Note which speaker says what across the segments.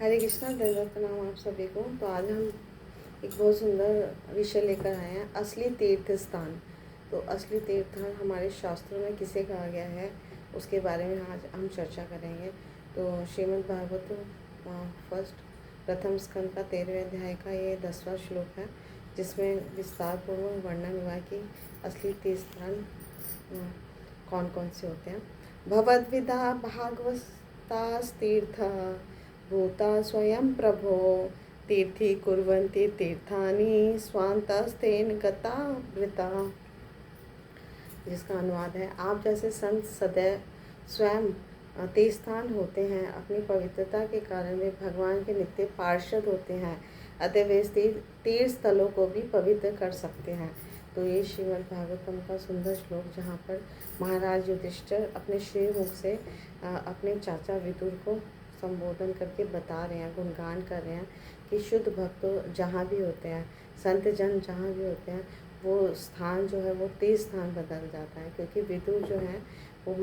Speaker 1: हरे कृष्णा, दंडवत प्रणाम आप सभी को। तो आज हम एक बहुत सुंदर विषय लेकर आए हैं, असली तीर्थ स्थान। तो असली तीर्थ स्थान हमारे शास्त्रों में किसे कहा गया है, उसके बारे में आज हम चर्चा करेंगे। तो श्रीमद् भागवत फर्स्ट प्रथम स्कंद का 13वें अध्याय का ये 10वां श्लोक है, जिसमें विस्तार पूर्वक वर्णन हुआ कि असली तीर्थ स्थान कौन कौन से होते हैं। भगवद्विदा भागवतास्तीर्थ भूता स्वयं प्रभो तीर्थी कुर्वन्ति तीर्थानि स्वान्तस्तेन गता वृता। जिसका अनुवाद है, आप जैसे संत सदैव स्वयं तीर्थस्थान होते हैं। अपनी पवित्रता के कारण वे भगवान के नित्य पार्षद होते हैं, अतः वे तीर्थ स्थलों को भी पवित्र कर सकते हैं। तो ये श्रीमद् भागवतम का सुंदर श्लोक, जहाँ पर महाराज युधिष्ठिर अपने श्री मुख से अपने चाचा विदुर को संबोधन करके बता रहे हैं, गुणगान कर रहे हैं कि शुद्ध भक्त जहाँ भी होते हैं, संत जन जहाँ भी होते हैं, वो स्थान जो है वो तीर्थ स्थान बदल जाता है। क्योंकि विदुर जो है वो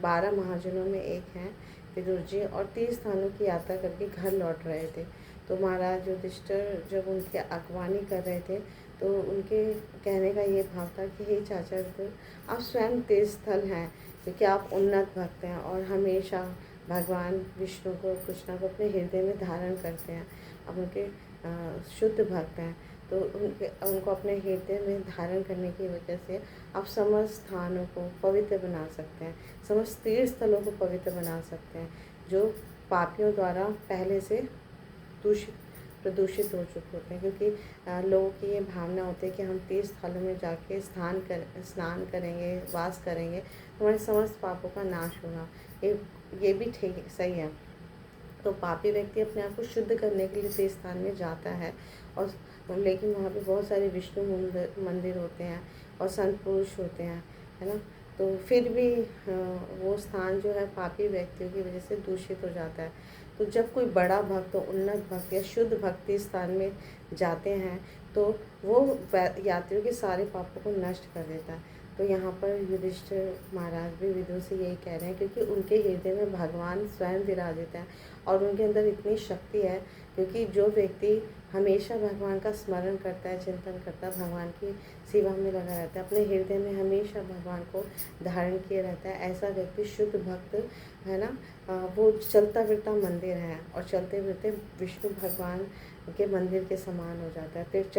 Speaker 1: 12 महाजनों में एक हैं विदुर जी, और तीर्थ स्थानों की यात्रा करके घर लौट रहे थे। तो महाराज युधिष्ठिर जब उनकी अगवानी कर रहे थे, तो उनके कहने का ये भाव था कि हे चाचा विदुर, आप स्वयं तीर्थ स्थल हैं, क्योंकि आप उन्नत भक्त हैं और हमेशा भगवान विष्णु को, कृष्ण को अपने हृदय में धारण करते हैं। अब उनके शुद्ध भक्त हैं, तो उनको अपने हृदय में धारण करने की वजह से आप समस्त स्थानों को पवित्र बना सकते हैं, समस्त तीर्थ स्थलों को पवित्र बना सकते हैं, जो पापियों द्वारा पहले से प्रदूषित हो चुके होते हैं। क्योंकि लोगों की ये भावना होती है कि हम तीर्थ स्थलों में जाके स्नान करेंगे, वास करेंगे, हमारे समस्त पापों का नाश होगा। ये भी ठीक सही है। तो पापी व्यक्ति अपने आप को शुद्ध करने के लिए तीर्थ स्थान में जाता है, और लेकिन वहाँ पे बहुत सारे विष्णु मंदिर होते हैं और संत पुरुष होते हैं, है ना। तो फिर भी वो स्थान जो है पापी व्यक्तियों की वजह से दूषित हो जाता है। तो जब कोई बड़ा भक्त, उन्नत भक्त या शुद्ध भक्ति स्थान में जाते हैं, तो वो यात्रियों के सारे पापों को नष्ट कर देता है। तो यहाँ पर युधिष्ठिर महाराज भी विदुर से यही कह रहे हैं, क्योंकि उनके हृदय में भगवान स्वयं विराजित है और उनके अंदर इतनी शक्ति है। क्योंकि जो व्यक्ति हमेशा भगवान का स्मरण करता है, चिंतन करता है, भगवान की सेवा में लगा रहता है, अपने हृदय में हमेशा भगवान को धारण किए रहता है, ऐसा व्यक्ति शुद्ध भक्त है ना, वो चलता फिरता मंदिर है और चलते फिरते विष्णु भगवान के मंदिर के समान हो जाता है। फिर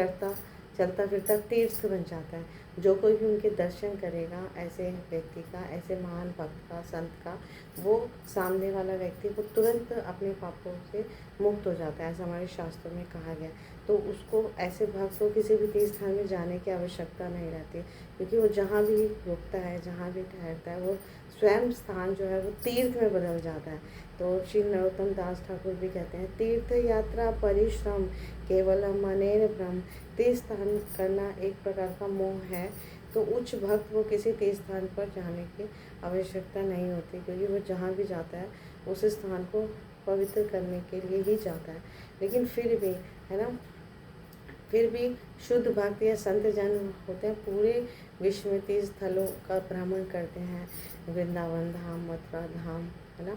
Speaker 1: चलता फिरता तीर्थ बन जाता है। जो कोई भी उनके दर्शन करेगा, ऐसे व्यक्ति का, ऐसे महान भक्त का, संत का, वो सामने वाला व्यक्ति को तुरंत अपने पापों से मुक्त हो जाता है, ऐसा हमारे शास्त्रों में कहा गया। तो उसको, ऐसे भक्त को किसी भी तीर्थ स्थान में जाने की आवश्यकता नहीं रहती, क्योंकि वो जहाँ भी रुकता है, जहाँ भी ठहरता है, वो स्वयं स्थान जो है वो तीर्थ में बदल जाता है। तो श्री नरोत्तम दास ठाकुर भी कहते हैं, तीर्थ यात्रा परिश्रम केवल मनेर ब्रह्म। तीर्थ स्थान करना एक प्रकार का मोह है। तो उच्च भक्त को किसी तीर्थ स्थान पर जाने की आवश्यकता नहीं होती, क्योंकि वो जहाँ भी जाता है उस स्थान को पवित्र करने के लिए ही जाता है। लेकिन फिर भी, है ना, फिर भी शुद्ध भक्त या संत जन होते हैं, पूरे विश्व में तीर्थ स्थलों का भ्रमण करते हैं। वृंदावन धाम, मथुरा धाम, है ना,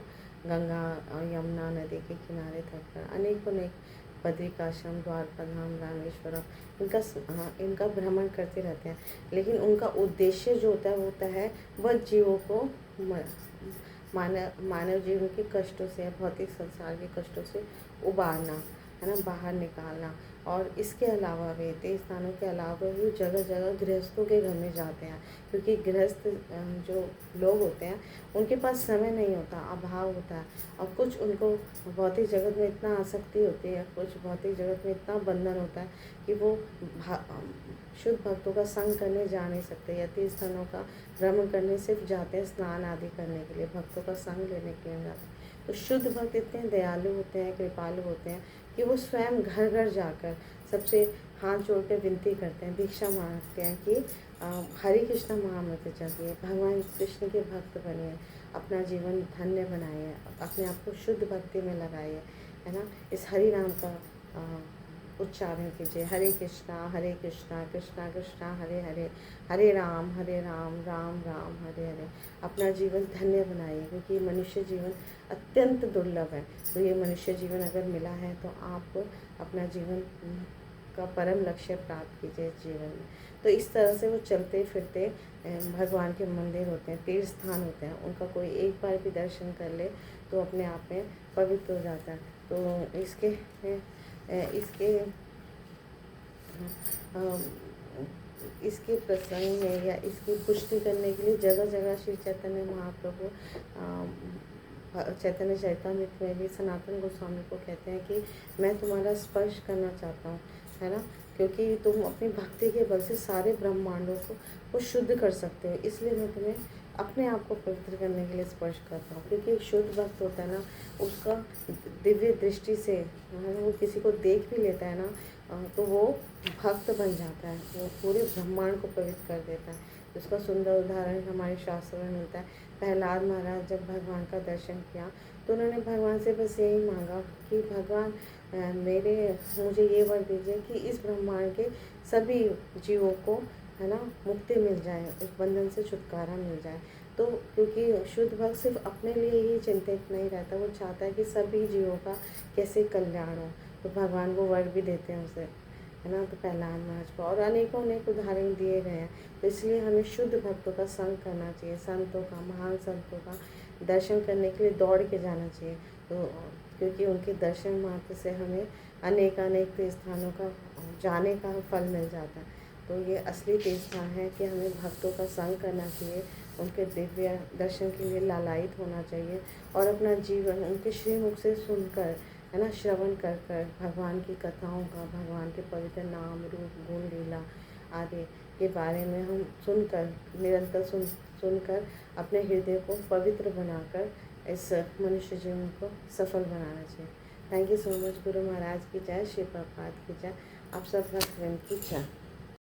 Speaker 1: गंगा और यमुना नदी के किनारे तक पर अनेक बद्रिकाश्रम, द्वारका धाम, रामेश्वरम, इनका भ्रमण करते रहते हैं। लेकिन उनका उद्देश्य जो होता है वो होता है वह जीवों को मानव जीवन के कष्टों से, भौतिक संसार के कष्टों से उबारना, है ना, बाहर निकालना। और इसके अलावा वे तीर्थ स्थानों के अलावा भी जगह जगह गृहस्थों के घर में जाते हैं, क्योंकि गृहस्थ जो लोग होते हैं उनके पास समय नहीं होता, अभाव होता है, और कुछ उनको भौतिक जगत में इतना आसक्ति होती है, कुछ भौतिक जगत में इतना बंधन होता है कि वो शुद्ध भक्तों का संग करने जा नहीं सकते, या तीर्थ स्थानों का भ्रमण करने सिर्फ जाते हैं स्नान आदि करने के लिए, भक्तों का संग लेने के लिए जाते हैं। तो शुद्ध भक्त इतने दयालु होते हैं, कृपालु होते हैं कि वो स्वयं घर घर जाकर सबसे हाथ जोड़ कर विनती करते हैं, भिक्षा मांगते हैं कि हरे कृष्ण महामंत्र जपिए, भगवान कृष्ण के भक्त बनिए, अपना जीवन धन्य बनाइए, अपने आप को शुद्ध भक्ति में लगाइए, है ना। इस हरि नाम का उच्चारण कीजिए। हरे कृष्णा कृष्णा कृष्णा हरे हरे, हरे राम राम राम हरे हरे। अपना जीवन धन्य बनाइए, क्योंकि ये मनुष्य जीवन अत्यंत दुर्लभ है। तो ये मनुष्य जीवन अगर मिला है तो आप अपना जीवन का परम लक्ष्य प्राप्त कीजिए इस जीवन में। तो इस तरह से वो चलते फिरते भगवान के मंदिर होते हैं, तीर्थ स्थान होते हैं, उनका कोई एक बार भी दर्शन कर ले तो अपने आप में पवित्र हो जाता है। तो इसके इसके प्रसंग में या इसकी पुष्टि करने के लिए जगह जगह श्री चैतन्य महाप्रभु चैतन्य चरितामृत में भी सनातन गोस्वामी को कहते हैं कि मैं तुम्हारा स्पर्श करना चाहता हूँ, है ना, क्योंकि तुम अपनी भक्ति के बल से सारे ब्रह्मांडों को शुद्ध कर सकते हो, इसलिए मैं तुम्हें अपने आप को पवित्र करने के लिए स्पर्श करता हूँ। क्योंकि एक शुद्ध भक्त होता है ना, उसका दिव्य दृष्टि से वो किसी को देख भी लेता है ना, तो वो भक्त बन जाता है, वो पूरे ब्रह्मांड को पवित्र कर देता है। उसका सुंदर उदाहरण हमारे शास्त्रों में मिलता है। प्रहलाद महाराज जब भगवान का दर्शन किया तो उन्होंने भगवान से बस यही मांगा कि भगवान मुझे ये वर दीजिए कि इस ब्रह्मांड के सभी जीवों को, है ना, मुक्ति मिल जाए, इस बंधन से छुटकारा मिल जाए। तो क्योंकि शुद्ध भक्त सिर्फ अपने लिए ही चिंतित नहीं रहता, वो चाहता है कि सभी जीवों का कैसे कल्याण हो, तो भगवान वो वर भी देते हैं उसे, है ना। तो प्रहलाद महाराज को और अनेकों अनेक उदाहरण दिए गए हैं। तो इसलिए हमें शुद्ध भक्तों का संग करना चाहिए, संतों का, महान संतों का दर्शन करने के लिए दौड़ के जाना चाहिए। तो क्योंकि उनके दर्शन मात्र से हमें अनेक तीर्थ स्थानों का जाने का फल मिल जाता है। तो ये असली तीर्थ स्थान है कि हमें भक्तों का संग करना चाहिए, उनके दिव्य दर्शन के लिए लालायित होना चाहिए और अपना जीवन उनके श्रीमुख से सुनकर, है ना, श्रवण कर कर भगवान की कथाओं का, भगवान के पवित्र नाम रूप गुण लीला आदि के बारे में हम सुनकर, निरंतर सुनकर अपने हृदय को पवित्र बनाकर इस मनुष्य जीवन को सफल बनाना चाहिए। Thank you so much. Guru Maharaj की जय, श्री प्रभुपाद की जय, आप सब भक्तवृंद की जय।